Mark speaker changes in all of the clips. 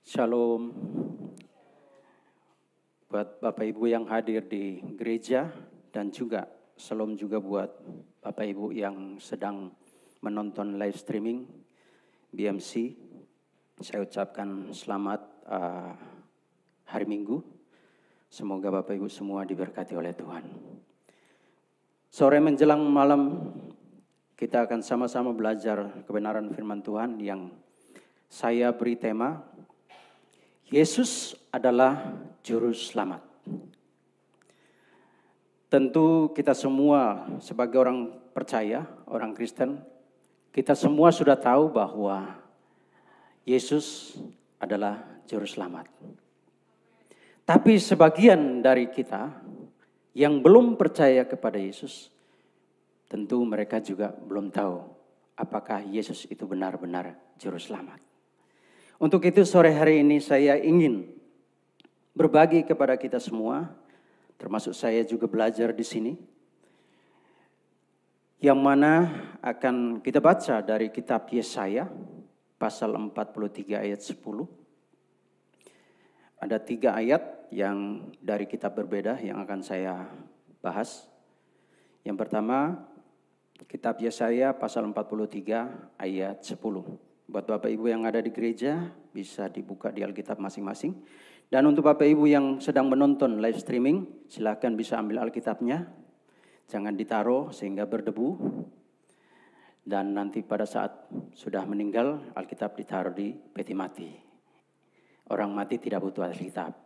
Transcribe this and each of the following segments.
Speaker 1: Shalom buat Bapak Ibu yang hadir di gereja dan juga shalom juga buat Bapak Ibu yang sedang menonton live streaming BMC. Saya ucapkan selamat hari Minggu. Semoga Bapak Ibu semua diberkati oleh Tuhan. Sore menjelang malam kita akan sama-sama belajar kebenaran firman Tuhan yang saya beri tema Yesus adalah juru selamat. Tentu kita semua sebagai orang percaya, orang Kristen, kita semua sudah tahu bahwa Yesus adalah juru selamat. Tapi sebagian dari kita yang belum percaya kepada Yesus, tentu mereka juga belum tahu apakah Yesus itu benar-benar juru selamat. Untuk itu sore hari ini saya ingin berbagi kepada kita semua, termasuk saya juga belajar di sini, yang mana akan kita baca dari kitab Yesaya pasal 43 ayat 10. Ada 3 ayat yang dari kitab berbeda yang akan saya bahas. Yang pertama, kitab Yesaya pasal 43 ayat 10. Buat Bapak Ibu yang ada di gereja bisa dibuka di Alkitab masing-masing. Dan untuk Bapak Ibu yang sedang menonton live streaming, silakan bisa ambil Alkitabnya. Jangan ditaruh sehingga berdebu. Dan nanti pada saat sudah meninggal, Alkitab ditaruh di peti mati. Orang mati tidak butuh Alkitab.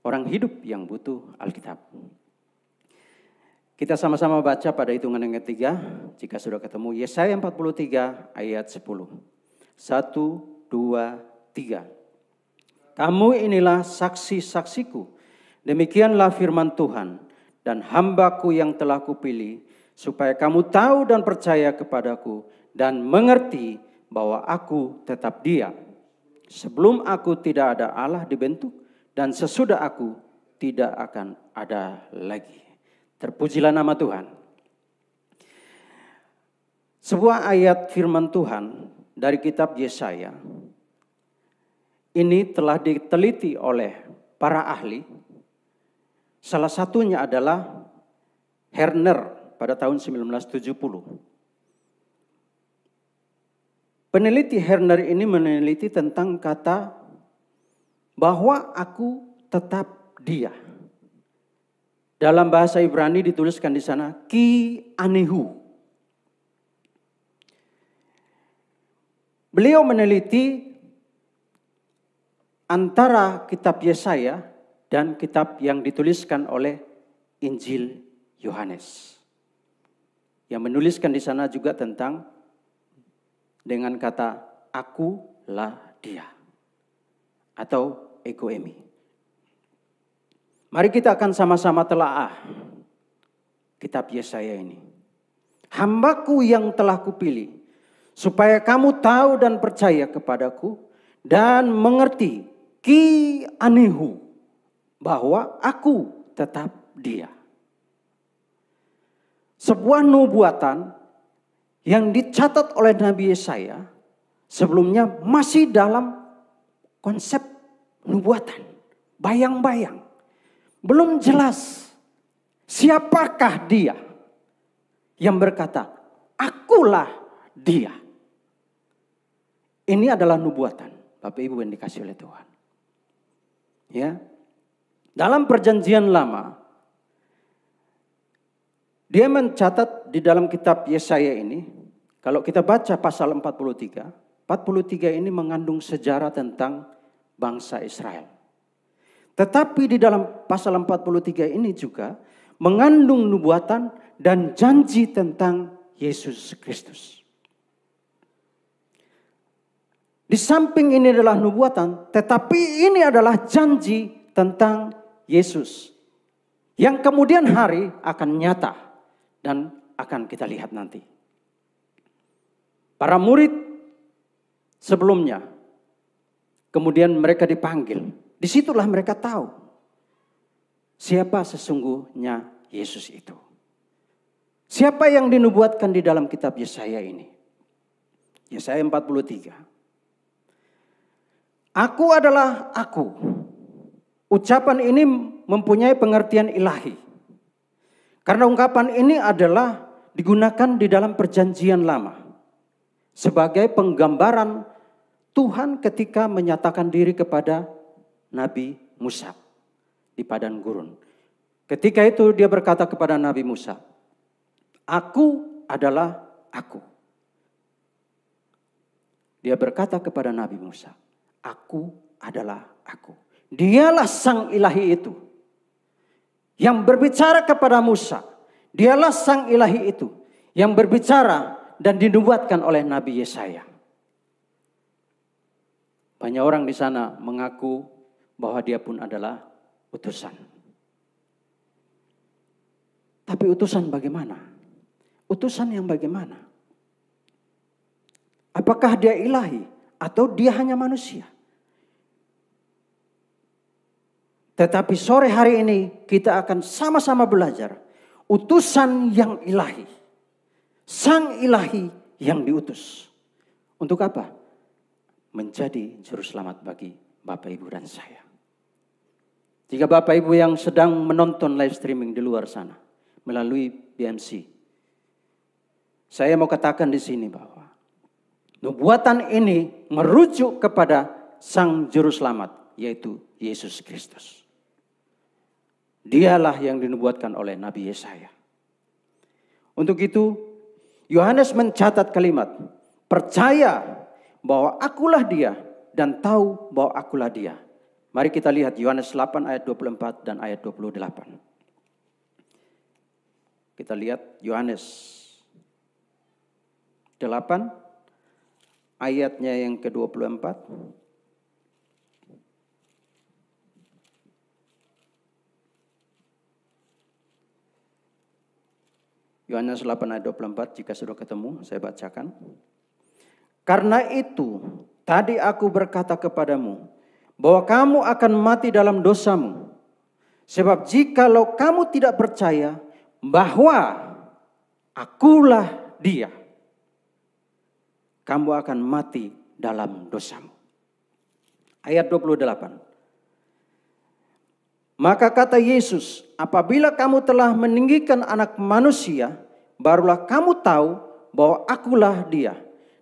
Speaker 1: Orang hidup yang butuh Alkitab. Kita sama-sama baca pada hitungan yang ketiga, jika sudah ketemu, Yesaya 43 ayat 10. 1, 2, 3. Kamu inilah saksi-saksiku, demikianlah firman Tuhan, dan hambaku yang telah kupilih, supaya kamu tahu dan percaya kepadaku, dan mengerti bahwa aku tetap Dia. Sebelum aku tidak ada Allah dibentuk, dan sesudah aku tidak akan ada lagi. Terpujilah nama Tuhan. Sebuah ayat firman Tuhan dari kitab Yesaya. Ini telah diteliti oleh para ahli. Salah satunya adalah Herner pada tahun 1970. Peneliti Herner ini meneliti tentang kata bahwa aku tetap Dia. Dalam bahasa Ibrani dituliskan di sana ki anehu. Beliau meneliti antara kitab Yesaya dan kitab yang dituliskan oleh Injil Yohanes. Yang menuliskan di sana juga tentang dengan kata akulah Dia atau ego eimi. Mari kita akan sama-sama telaah kitab Yesaya ini. Hambaku yang telah kupilih, supaya kamu tahu dan percaya kepadaku, dan mengerti ki anehu, bahwa aku tetap Dia. Sebuah nubuatan yang dicatat oleh Nabi Yesaya sebelumnya masih dalam konsep nubuatan, bayang-bayang. Belum jelas siapakah Dia yang berkata, akulah Dia. Ini adalah nubuatan, Bapak Ibu yang dikasih oleh Tuhan. Ya. Dalam perjanjian lama, dia mencatat di dalam kitab Yesaya ini, kalau kita baca pasal 43 ini mengandung sejarah tentang bangsa Israel. Tetapi di dalam pasal 43 ini juga mengandung nubuatan dan janji tentang Yesus Kristus. Di samping ini adalah nubuatan, tetapi ini adalah janji tentang Yesus. Yang kemudian hari akan nyata dan akan kita lihat nanti. Para murid sebelumnya, kemudian mereka dipanggil. Disitulah mereka tahu siapa sesungguhnya Yesus itu. Siapa yang dinubuatkan di dalam kitab Yesaya ini? Yesaya 43. Aku adalah aku. Ucapan ini mempunyai pengertian ilahi. Karena ungkapan ini adalah digunakan di dalam perjanjian lama. Sebagai penggambaran Tuhan ketika menyatakan diri kepada Nabi Musa di padang gurun. Ketika itu dia berkata kepada Nabi Musa, "Aku adalah aku." Dia berkata kepada Nabi Musa, "Aku adalah aku." Dialah sang ilahi itu yang berbicara kepada Musa. Dialah sang ilahi itu yang berbicara dan dinubuatkan oleh Nabi Yesaya. Banyak orang di sana mengaku bahwa dia pun adalah utusan. Tapi utusan bagaimana? Utusan yang bagaimana? Apakah dia ilahi atau dia hanya manusia? Tetapi sore hari ini kita akan sama-sama belajar utusan yang ilahi. Sang ilahi yang diutus. Untuk apa? Menjadi juru selamat bagi Bapak Ibu dan saya. Jika Bapak Ibu yang sedang menonton live streaming di luar sana melalui BMC, saya mau katakan di sini bahwa nubuatan ini merujuk kepada sang juru selamat, yaitu Yesus Kristus. Dialah yang dinubuatkan oleh Nabi Yesaya. Untuk itu, Yohanes mencatat kalimat, "Percaya bahwa akulah dia dan tahu bahwa akulah dia." Mari kita lihat Yohanes 8 ayat 24 dan ayat 28. Kita lihat Yohanes 8 ayatnya yang ke-24. Yohanes 8 ayat 24, jika sudah ketemu saya bacakan. "Karena itu tadi aku berkata kepadamu bahwa kamu akan mati dalam dosamu. Sebab jikalau kamu tidak percaya bahwa akulah dia, kamu akan mati dalam dosamu." Ayat 28. "Maka kata Yesus, apabila kamu telah meninggikan anak manusia, barulah kamu tahu bahwa akulah dia.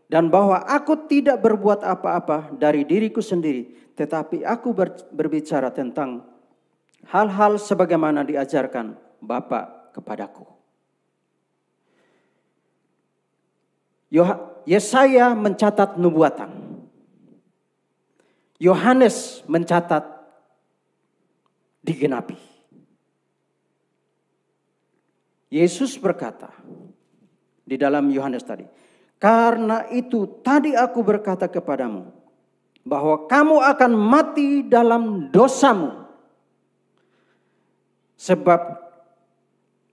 Speaker 1: Dan bahwa aku tidak berbuat apa-apa dari diriku sendiri, tetapi aku berbicara tentang hal-hal sebagaimana diajarkan Bapa kepadaku." Yesaya mencatat nubuatan. Yohanes mencatat digenapi. Yesus berkata di dalam Yohanes tadi, "Karena itu tadi aku berkata kepadamu bahwa kamu akan mati dalam dosamu. Sebab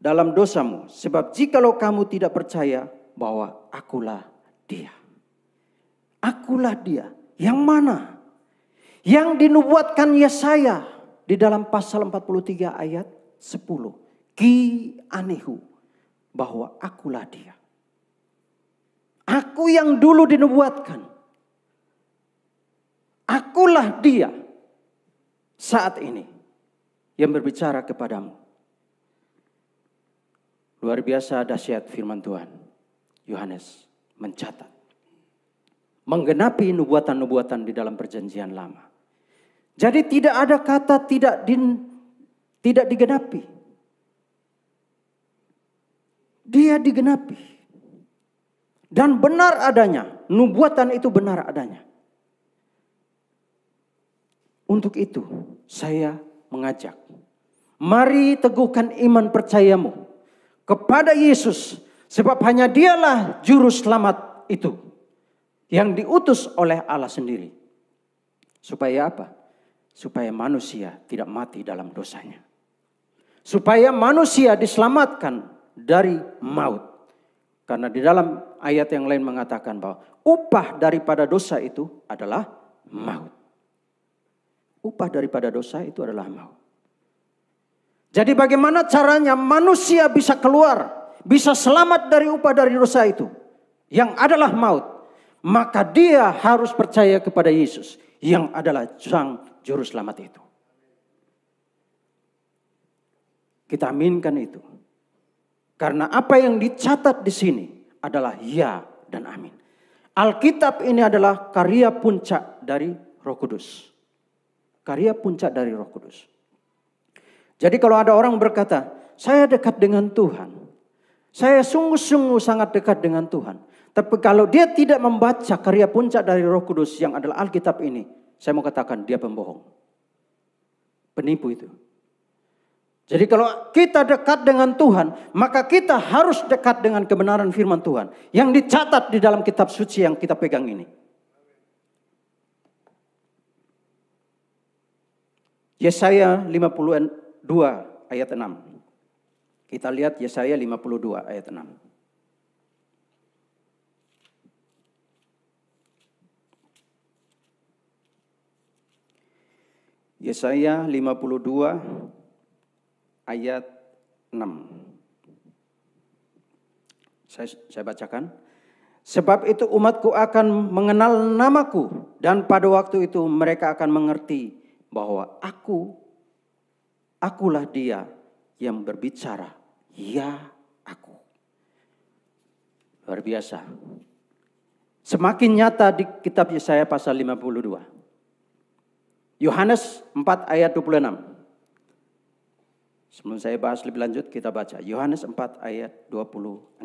Speaker 1: dalam dosamu, sebab jikalau kamu tidak percaya bahwa akulah dia." Akulah dia. Yang mana? Yang dinubuatkan Yesaya di dalam pasal 43 ayat 10. Ki anehu, bahwa akulah dia. Aku yang dulu dinubuatkan. Akulah dia saat ini yang berbicara kepadamu. Luar biasa dahsyat firman Tuhan. Yohanes mencatat. Menggenapi nubuatan-nubuatan di dalam perjanjian lama. Jadi tidak ada kata tidak digenapi. Dia digenapi. Dan benar adanya. Nubuatan itu benar adanya. Untuk itu saya mengajak. Mari teguhkan iman percayamu kepada Yesus. Sebab hanya dialah juru selamat itu. Yang diutus oleh Allah sendiri. Supaya apa? Supaya manusia tidak mati dalam dosanya. Supaya manusia diselamatkan dari maut. Karena di dalam ayat yang lain mengatakan bahwa upah daripada dosa itu adalah maut. Upah daripada dosa itu adalah maut. Jadi bagaimana caranya manusia bisa keluar, bisa selamat dari upah dari dosa itu, yang adalah maut? Maka dia harus percaya kepada Yesus. yang adalah Sang Juru Selamat itu. Kita aminkan itu. Karena apa yang dicatat di sini adalah ya dan amin. Alkitab ini adalah karya puncak dari Roh Kudus. Karya puncak dari Roh Kudus. Jadi kalau ada orang berkata, saya dekat dengan Tuhan. Saya sungguh-sungguh sangat dekat dengan Tuhan. Tapi kalau dia tidak membaca karya puncak dari Roh Kudus yang adalah Alkitab ini, saya mau katakan dia pembohong. Penipu itu. Jadi kalau kita dekat dengan Tuhan, maka kita harus dekat dengan kebenaran firman Tuhan. Yang dicatat di dalam kitab suci yang kita pegang ini. Yesaya 52 ayat 6. Kita lihat Yesaya 52 ayat 6. Yesaya 52 ayat 6. Saya bacakan. Sebab itu umatku akan mengenal namaku. Dan pada waktu itu mereka akan mengerti bahwa akulah dia yang berbicara. Ya, aku. Luar biasa. Semakin nyata di kitab Yesaya pasal 52. Yohanes 4 ayat 26. Sebelum saya bahas lebih lanjut, kita baca. Yohanes 4 ayat 26.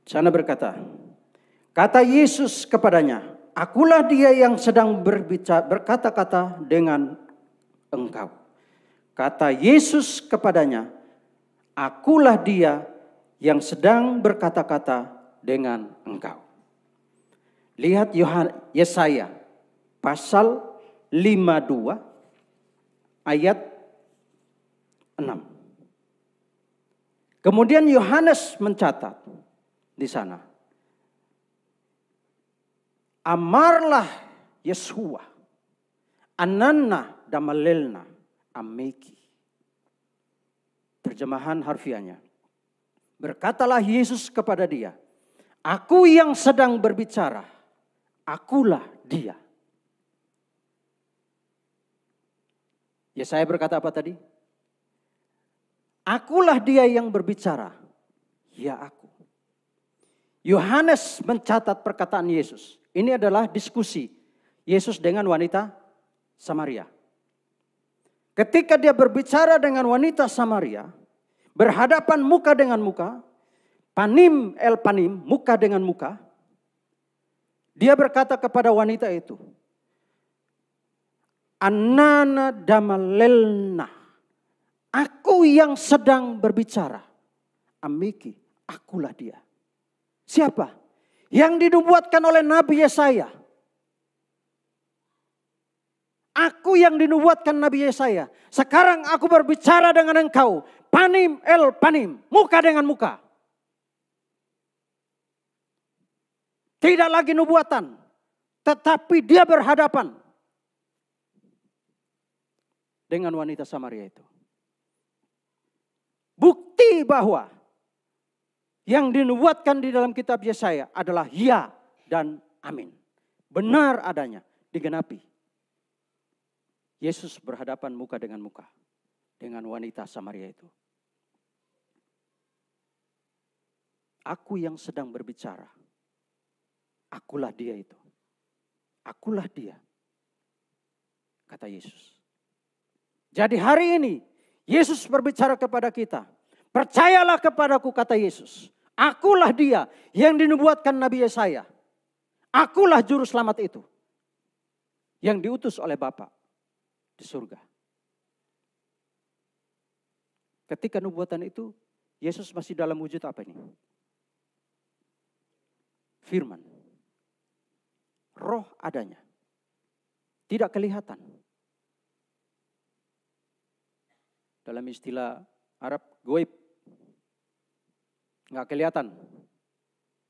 Speaker 1: Sana berkata, kata Yesus kepadanya, akulah dia yang sedang berkata-kata dengan engkau. Kata Yesus kepadanya, akulah dia yang sedang berkata-kata dengan engkau. Lihat Yesaya pasal 52 ayat 6. Kemudian Yohanes mencatat di sana. Amarlah Yeshua, ananna damalelna ameki. Terjemahan harfiahnya. Berkatalah Yesus kepada dia, aku yang sedang berbicara. Akulah dia. Yesaya berkata apa tadi? Akulah dia yang berbicara. Ya aku. Yohanes mencatat perkataan Yesus. Ini adalah diskusi Yesus dengan wanita Samaria. Ketika dia berbicara dengan wanita Samaria, berhadapan muka dengan muka, panim el panim, muka dengan muka, dia berkata kepada wanita itu, anana damalelna, aku yang sedang berbicara. Amiki, akulah dia. Siapa? Yang dinubuatkan oleh Nabi Yesaya. Aku yang dinubuatkan Nabi Yesaya. Sekarang aku berbicara dengan engkau. Panim el panim, muka dengan muka. Tidak lagi nubuatan, tetapi dia berhadapan dengan wanita Samaria itu. Bukti bahwa yang dinubuatkan di dalam kitab Yesaya adalah ya dan amin. Benar adanya, digenapi. Yesus berhadapan muka dengan muka dengan wanita Samaria itu. Aku yang sedang berbicara. Akulah dia itu. Akulah dia. Kata Yesus. Jadi hari ini Yesus berbicara kepada kita. Percayalah kepadaku, kata Yesus. Akulah dia yang dinubuatkan Nabi Yesaya. Akulah juru selamat itu. Yang diutus oleh Bapa di surga. Ketika nubuatan itu, Yesus masih dalam wujud apa ini? Firman. Roh adanya. Tidak kelihatan. Dalam istilah Arab, goib. Nggak kelihatan.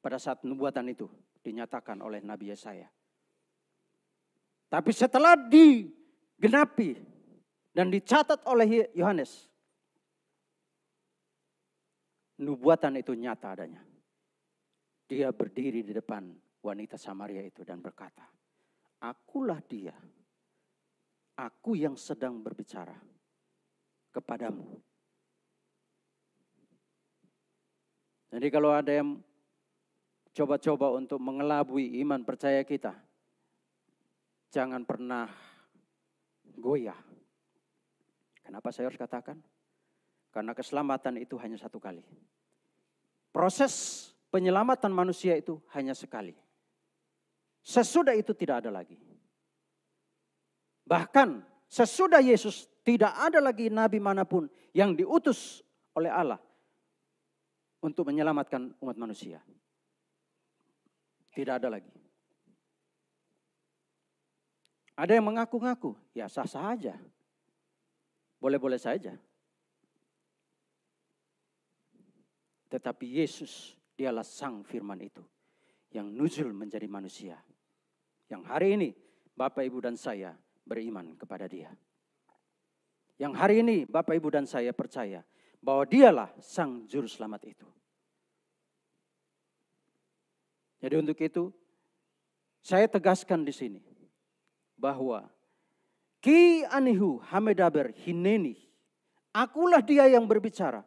Speaker 1: Pada saat nubuatan itu dinyatakan oleh Nabi Yesaya. Tapi setelah digenapi dan dicatat oleh Yohanes, nubuatan itu nyata adanya. Dia berdiri di depan wanita Samaria itu dan berkata, akulah dia. Aku yang sedang berbicara kepadamu. Jadi kalau ada yang coba-coba untuk mengelabui iman percaya kita, jangan pernah goyah. Kenapa saya harus katakan? Karena keselamatan itu hanya satu kali. Proses penyelamatan manusia itu hanya sekali. Sesudah itu tidak ada lagi. Bahkan sesudah Yesus tidak ada lagi nabi manapun yang diutus oleh Allah untuk menyelamatkan umat manusia. Tidak ada lagi. Ada yang mengaku-ngaku, ya sah-sah aja. Boleh-boleh saja. Tetapi Yesus, dialah sang firman itu yang nuzul menjadi manusia. Yang hari ini Bapak, Ibu, dan saya beriman kepada dia. Yang hari ini Bapak, Ibu, dan saya percaya bahwa dialah sang juru selamat itu. Jadi untuk itu saya tegaskan di sini bahwa ki anihu hamedaber hineni, akulah dia yang berbicara,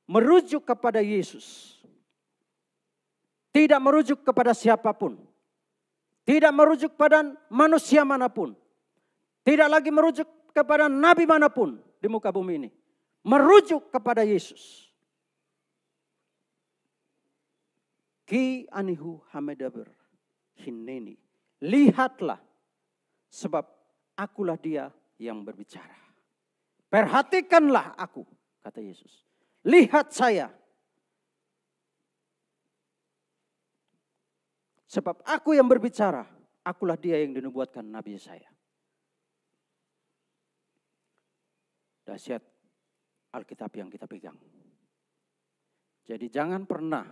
Speaker 1: merujuk kepada Yesus. Tidak merujuk kepada siapapun. Tidak merujuk pada manusia manapun. Tidak lagi merujuk kepada nabi manapun di muka bumi ini. Merujuk kepada Yesus. Ki anihu hamedaber hineni. Lihatlah, sebab akulah dia yang berbicara. Perhatikanlah aku, kata Yesus. Lihat saya. Sebab aku yang berbicara, akulah dia yang dinubuatkan Nabi Yesaya. Dahsyat Alkitab yang kita pegang. Jadi jangan pernah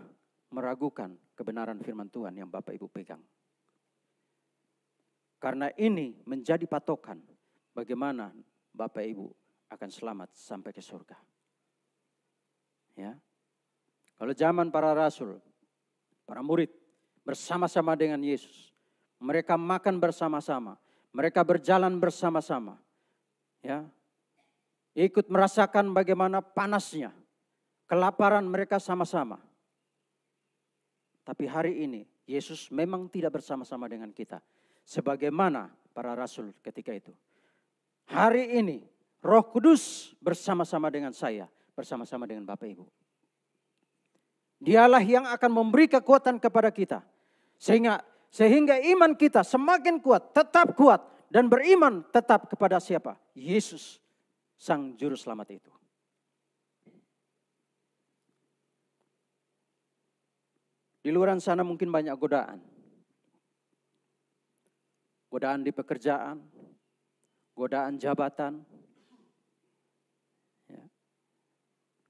Speaker 1: meragukan kebenaran firman Tuhan yang Bapak Ibu pegang. Karena ini menjadi patokan bagaimana Bapak Ibu akan selamat sampai ke surga. Ya. Kalau zaman para rasul, para murid bersama-sama dengan Yesus, mereka makan bersama-sama, mereka berjalan bersama-sama. Ya. Ikut merasakan bagaimana panasnya, kelaparan mereka sama-sama. Tapi hari ini Yesus memang tidak bersama-sama dengan kita. Sebagaimana para rasul ketika itu. Hari ini Roh Kudus bersama-sama dengan saya. Bersama-sama dengan Bapak Ibu. Dialah yang akan memberi kekuatan kepada kita. Sehingga iman kita semakin kuat. Tetap kuat. Dan beriman tetap kepada siapa? Yesus. Sang Juru Selamat itu. Di luar sana mungkin banyak godaan. Godaan di pekerjaan, godaan jabatan,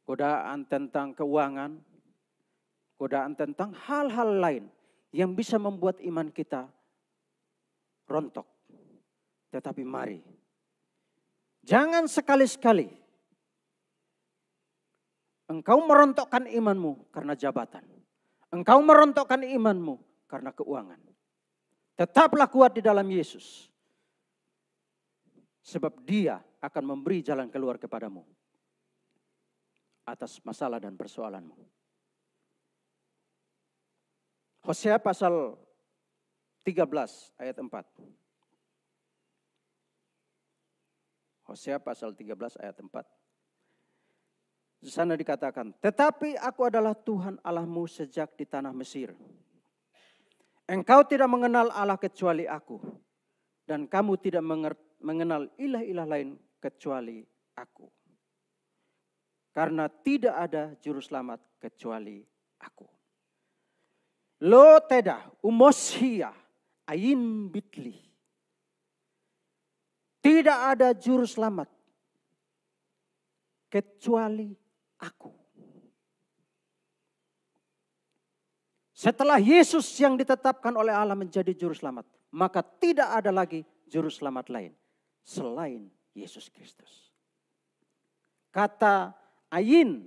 Speaker 1: godaan tentang keuangan, godaan tentang hal-hal lain yang bisa membuat iman kita rontok. Tetapi mari, jangan sekali-sekali engkau merontokkan imanmu karena jabatan. Engkau merontokkan imanmu karena keuangan. Tetaplah kuat di dalam Yesus. Sebab dia akan memberi jalan keluar kepadamu. Atas masalah dan persoalanmu. Hosea pasal 13 ayat 4. Hosea pasal 13 ayat 4. Di sana dikatakan, tetapi aku adalah Tuhan Allahmu sejak di tanah Mesir. Engkau tidak mengenal Allah kecuali aku. Dan kamu tidak mengenal ilah-ilah lain kecuali aku. Karena tidak ada juru selamat kecuali aku. Lo teda umoshia ayin bitli. Tidak ada juru selamat kecuali aku. Setelah Yesus yang ditetapkan oleh Allah menjadi juru selamat, maka tidak ada lagi juru selamat lain selain Yesus Kristus. Kata ayin,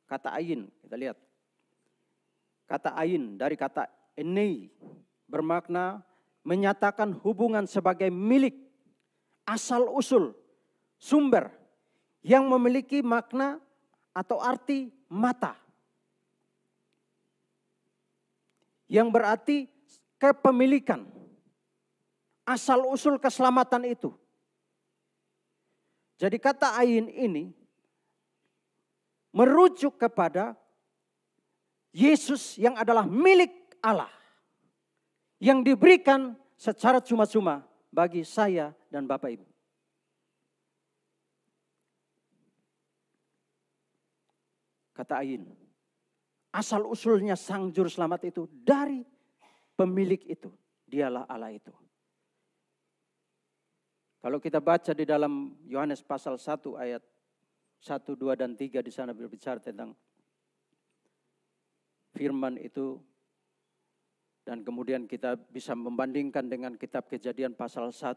Speaker 1: kita lihat Kata ain dari kata enei bermakna menyatakan hubungan sebagai milik, asal usul, sumber yang memiliki makna atau arti mata. Yang berarti kepemilikan, asal usul keselamatan itu. Jadi kata ain ini merujuk kepada Yesus yang adalah milik Allah. Yang diberikan secara cuma-cuma bagi saya dan Bapak Ibu. Kata ain, asal usulnya sang juru selamat itu dari pemilik itu. Dialah Allah itu. Kalau kita baca di dalam Yohanes pasal 1 ayat 1, 2, dan 3 di sana berbicara tentang firman itu. Dan kemudian kita bisa membandingkan dengan kitab Kejadian pasal 1.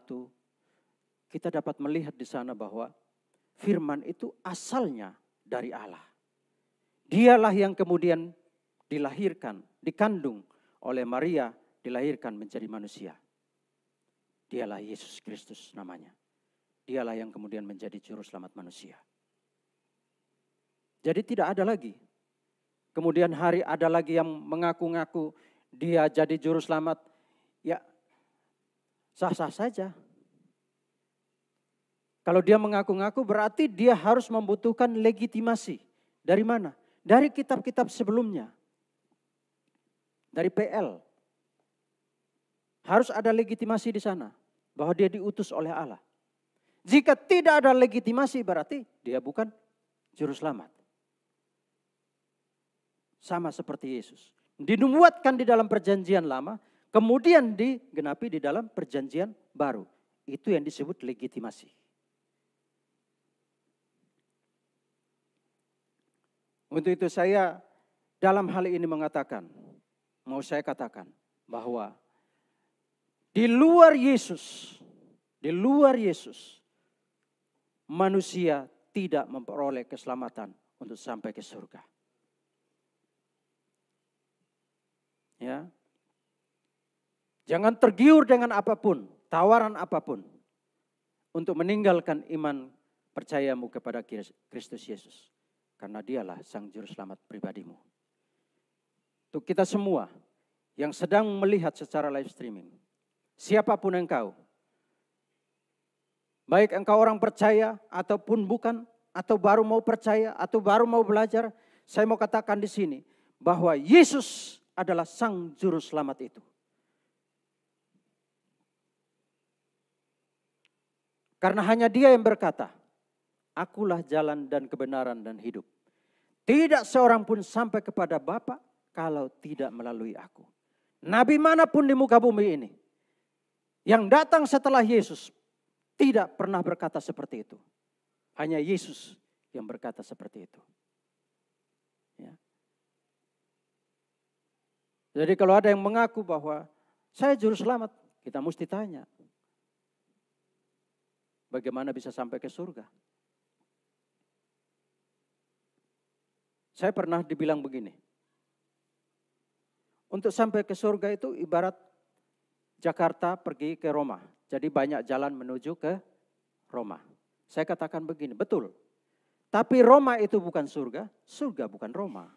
Speaker 1: Kita dapat melihat di sana bahwa firman itu asalnya dari Allah. Dialah yang kemudian dilahirkan, dikandung oleh Maria, dilahirkan menjadi manusia. Dialah Yesus Kristus namanya. Dialah yang kemudian menjadi juru selamat manusia. Jadi tidak ada lagi. Kemudian hari ada lagi yang mengaku-ngaku dia jadi juru selamat. Ya sah-sah saja. Kalau dia mengaku-ngaku berarti dia harus membutuhkan legitimasi. Dari mana? Dari kitab-kitab sebelumnya. Dari PL. Harus ada legitimasi di sana. Bahwa dia diutus oleh Allah. Jika tidak ada legitimasi berarti dia bukan juru selamat. Sama seperti Yesus. Dinubuatkan di dalam perjanjian lama. Kemudian digenapi di dalam perjanjian baru. Itu yang disebut legitimasi. Untuk itu saya dalam hal ini mengatakan. Mau saya katakan bahwa di luar Yesus, manusia tidak memperoleh keselamatan untuk sampai ke surga. Ya. Jangan tergiur dengan apapun, tawaran apapun untuk meninggalkan iman percayamu kepada Kristus Yesus. Karena dialah sang juru selamat pribadimu. Untuk kita semua yang sedang melihat secara live streaming. Siapapun engkau. Baik engkau orang percaya ataupun bukan. Atau baru mau percaya atau baru mau belajar. Saya mau katakan di sini. Bahwa Yesus adalah sang juru selamat itu. Karena hanya dia yang berkata. Akulah jalan dan kebenaran dan hidup. Tidak seorang pun sampai kepada Bapa kalau tidak melalui aku. Nabi manapun di muka bumi ini. Yang datang setelah Yesus tidak pernah berkata seperti itu. Hanya Yesus yang berkata seperti itu. Ya. Jadi kalau ada yang mengaku bahwa saya juru selamat, kita mesti tanya. Bagaimana bisa sampai ke surga? Saya pernah dibilang begini. Untuk sampai ke surga itu ibarat Jakarta pergi ke Roma. Jadi banyak jalan menuju ke Roma. Saya katakan begini, betul. Tapi Roma itu bukan surga, surga bukan Roma.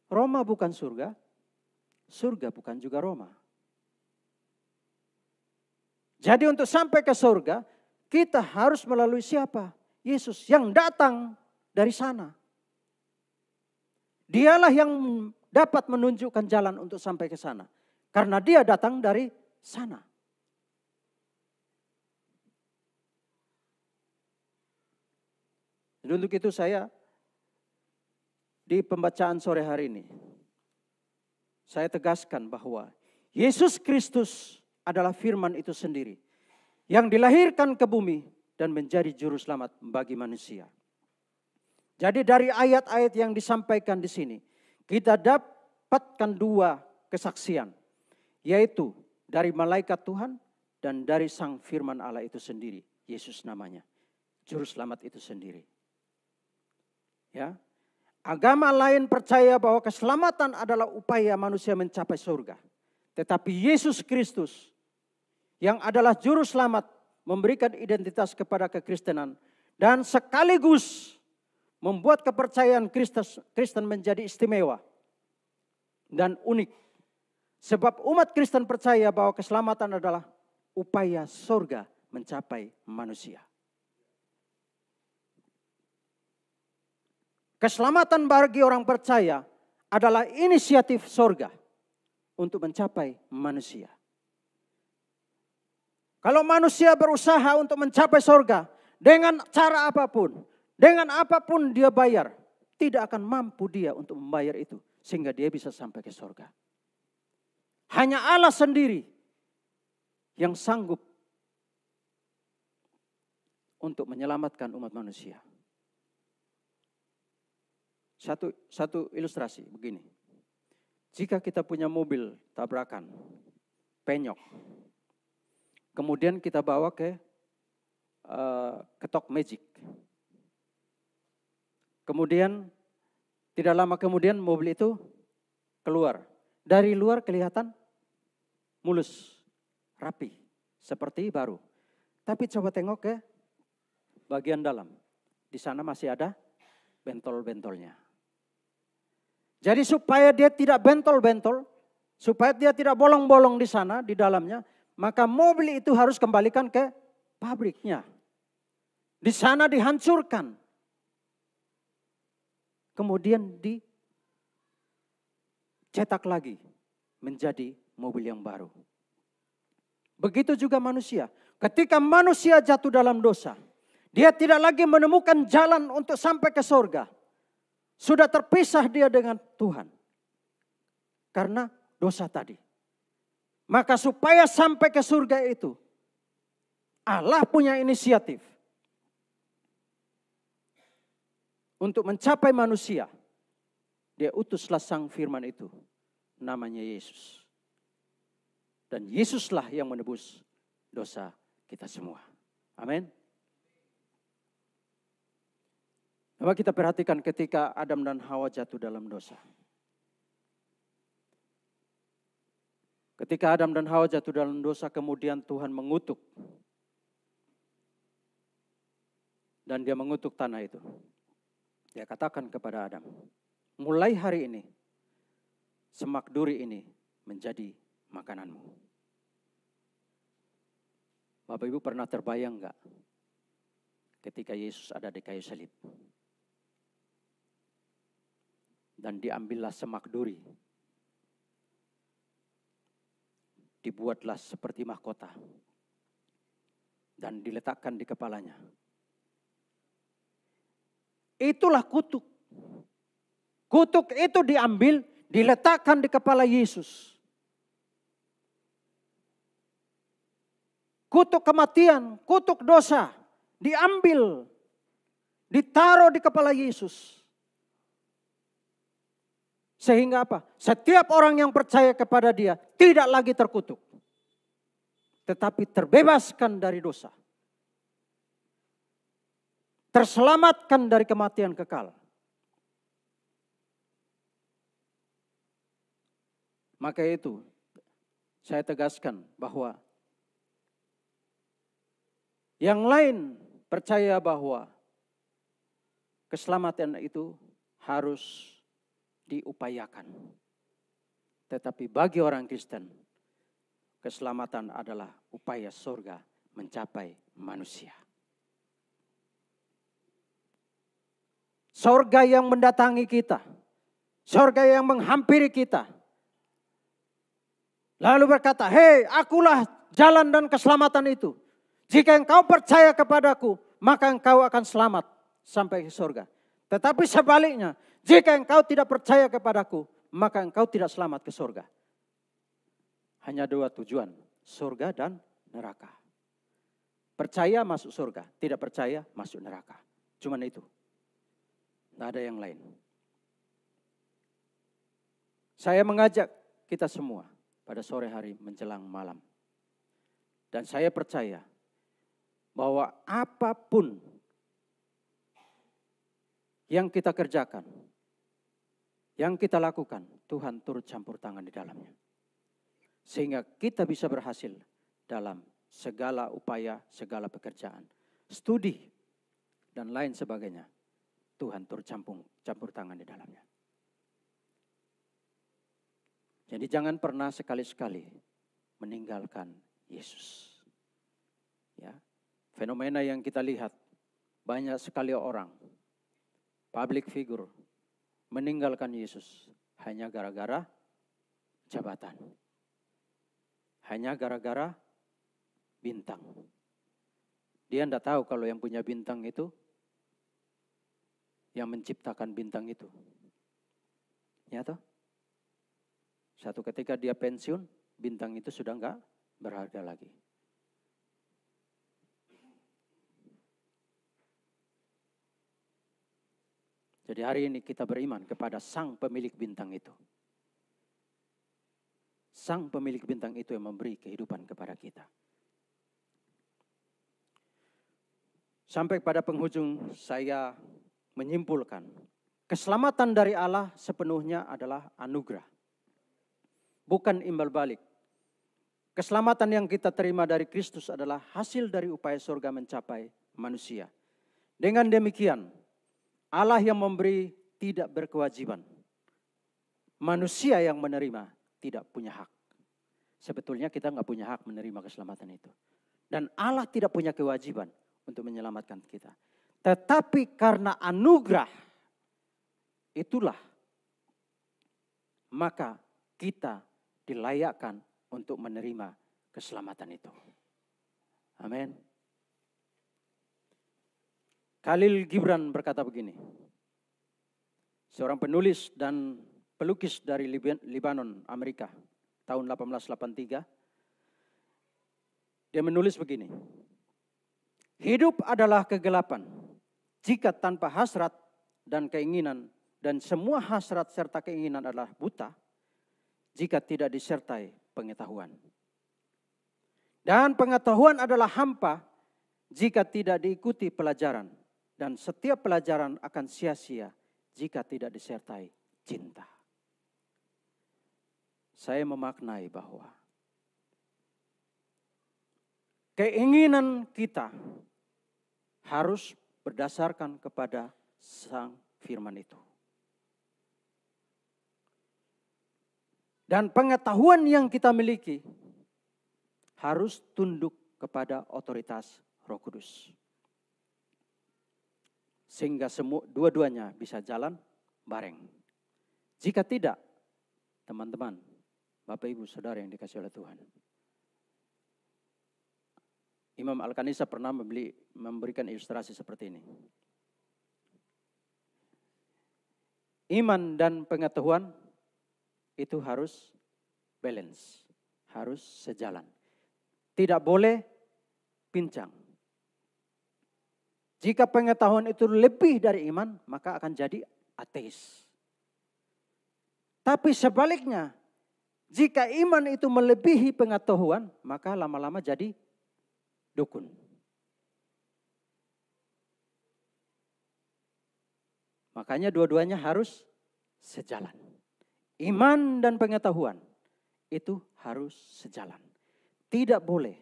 Speaker 1: Roma bukan surga, surga bukan juga Roma. Jadi untuk sampai ke surga, kita harus melalui siapa? Yesus yang datang dari sana. Dialah yang dapat menunjukkan jalan untuk sampai ke sana. Karena dia datang dari sana. Dan untuk itu saya di pembacaan sore hari ini. Saya tegaskan bahwa Yesus Kristus adalah firman itu sendiri. Yang dilahirkan ke bumi dan menjadi juru selamat bagi manusia. Jadi dari ayat-ayat yang disampaikan di sini, kita dapatkan dua kesaksian. Yaitu dari malaikat Tuhan dan dari sang firman Allah itu sendiri. Yesus namanya. Juru selamat itu sendiri. Ya. Agama lain percaya bahwa keselamatan adalah upaya manusia mencapai surga. Tetapi Yesus Kristus yang adalah juru selamat memberikan identitas kepada kekristenan dan sekaligus membuat kepercayaan Kristen menjadi istimewa dan unik. Sebab umat Kristen percaya bahwa keselamatan adalah upaya surga mencapai manusia. Keselamatan bagi orang percaya adalah inisiatif surga untuk mencapai manusia. Kalau manusia berusaha untuk mencapai surga dengan cara apapun, dengan apapun dia bayar, tidak akan mampu dia untuk membayar itu sehingga dia bisa sampai ke surga. Hanya Allah sendiri yang sanggup untuk menyelamatkan umat manusia. Satu ilustrasi begini. Jika kita punya mobil tabrakan, penyok, kemudian kita bawa ke ketok magic. Kemudian tidak lama kemudian mobil itu keluar. Dari luar kelihatan mulus, rapi, seperti baru. Tapi coba tengok ke bagian dalam. Di sana masih ada bentol-bentolnya. Jadi supaya dia tidak bentol-bentol, supaya dia tidak bolong-bolong di sana, di dalamnya, maka mobil itu harus kembalikan ke pabriknya. Di sana dihancurkan. Kemudian dicetak lagi menjadi mobil yang baru. Begitu juga manusia. Ketika manusia jatuh dalam dosa, dia tidak lagi menemukan jalan untuk sampai ke surga. Sudah terpisah dia dengan Tuhan. Karena dosa tadi. Maka supaya sampai ke surga itu, Allah punya inisiatif. Untuk mencapai manusia. Dia utuslah sang firman itu. Namanya Yesus. Dan Yesuslah yang menebus dosa kita semua. Amin. Coba kita perhatikan ketika Adam dan Hawa jatuh dalam dosa. Ketika Adam dan Hawa jatuh dalam dosa, kemudian Tuhan mengutuk. Dan dia mengutuk tanah itu. Dia katakan kepada Adam, mulai hari ini, semak duri ini menjadi makananmu. Bapak Ibu pernah terbayang enggak ketika Yesus ada di kayu salib? Dan diambillah semak duri. Dibuatlah seperti mahkota. Dan diletakkan di kepalanya. Itulah kutuk. Kutuk itu diambil, diletakkan di kepala Yesus. Kutuk kematian, kutuk dosa, diambil, ditaruh di kepala Yesus. Sehingga apa? Setiap orang yang percaya kepada dia tidak lagi terkutuk. Tetapi terbebaskan dari dosa. Terselamatkan dari kematian kekal. Maka itu saya tegaskan bahwa yang lain percaya bahwa keselamatan itu harus diupayakan. Tetapi bagi orang Kristen, keselamatan adalah upaya surga mencapai manusia. Surga yang mendatangi kita. Surga yang menghampiri kita. Lalu berkata, hei, akulah jalan dan keselamatan itu. Jika engkau percaya kepadaku, maka engkau akan selamat sampai ke surga. Tetapi sebaliknya, jika engkau tidak percaya kepadaku, maka engkau tidak selamat ke surga. Hanya dua tujuan, surga dan neraka. Percaya masuk surga, tidak percaya masuk neraka. Cuman itu. Tidak ada yang lain. Saya mengajak kita semua pada sore hari menjelang malam. Dan saya percaya bahwa apapun yang kita kerjakan, yang kita lakukan, Tuhan turut campur tangan di dalamnya. Sehingga kita bisa berhasil dalam segala upaya, segala pekerjaan, studi, dan lain sebagainya. Tuhan turut campur tangan di dalamnya. Jadi jangan pernah sekali-sekali meninggalkan Yesus. Ya, fenomena yang kita lihat, banyak sekali orang, public figure, meninggalkan Yesus hanya gara-gara jabatan. Hanya gara-gara bintang. Dia tidak tahu kalau yang punya bintang itu, yang menciptakan bintang itu. Ya toh? Satu ketika dia pensiun, bintang itu sudah enggak berharga lagi. Jadi hari ini kita beriman kepada sang pemilik bintang itu. Sang pemilik bintang itu yang memberi kehidupan kepada kita. Sampai pada penghujung saya menyimpulkan, keselamatan dari Allah sepenuhnya adalah anugerah. Bukan imbal balik. Keselamatan yang kita terima dari Kristus adalah hasil dari upaya surga mencapai manusia. Dengan demikian, Allah yang memberi tidak berkewajiban. Manusia yang menerima tidak punya hak. Sebetulnya kita nggak punya hak menerima keselamatan itu. Dan Allah tidak punya kewajiban untuk menyelamatkan kita. Tetapi karena anugerah, itulah maka kita dilayakkan untuk menerima keselamatan itu. Amin. Khalil Gibran berkata begini. Seorang penulis dan pelukis dari Lebanon, Amerika, tahun 1883. Dia menulis begini. Hidup adalah kegelapan jika tanpa hasrat dan keinginan, dan semua hasrat serta keinginan adalah buta jika tidak disertai pengetahuan. Dan pengetahuan adalah hampa jika tidak diikuti pelajaran. Dan setiap pelajaran akan sia-sia jika tidak disertai cinta. Saya memaknai bahwa keinginan kita harus berdasarkan kepada sang firman itu. Dan pengetahuan yang kita miliki harus tunduk kepada otoritas Roh Kudus. Sehingga dua-duanya bisa jalan bareng. Jika tidak, teman-teman, Bapak Ibu Saudara yang dikasihi oleh Tuhan. Imam Al-Kanisa pernah memberikan ilustrasi seperti ini. Iman dan pengetahuan itu harus balance, harus sejalan. Tidak boleh pincang. Jika pengetahuan itu lebih dari iman, maka akan jadi ateis. Tapi sebaliknya, jika iman itu melebihi pengetahuan, maka lama-lama jadi dukun. Makanya dua-duanya harus sejalan. Iman dan pengetahuan itu harus sejalan. Tidak boleh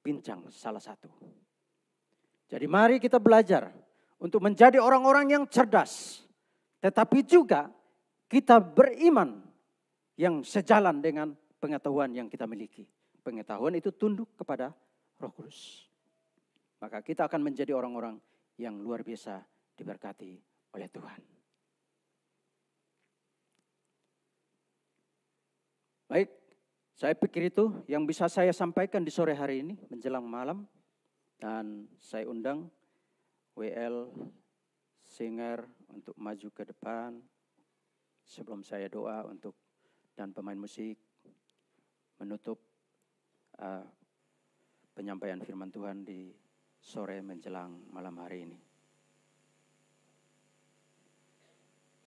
Speaker 1: pincang salah satu. Jadi mari kita belajar untuk menjadi orang-orang yang cerdas. Tetapi juga kita beriman yang sejalan dengan pengetahuan yang kita miliki. Pengetahuan itu tunduk kepada Roh Kudus. Maka kita akan menjadi orang-orang yang luar biasa diberkati oleh Tuhan. Baik, saya pikir itu yang bisa saya sampaikan di sore hari ini menjelang malam. Dan saya undang WL Singer untuk maju ke depan sebelum saya doa untuk dan pemain musik menutup penyampaian firman Tuhan di sore menjelang malam hari ini.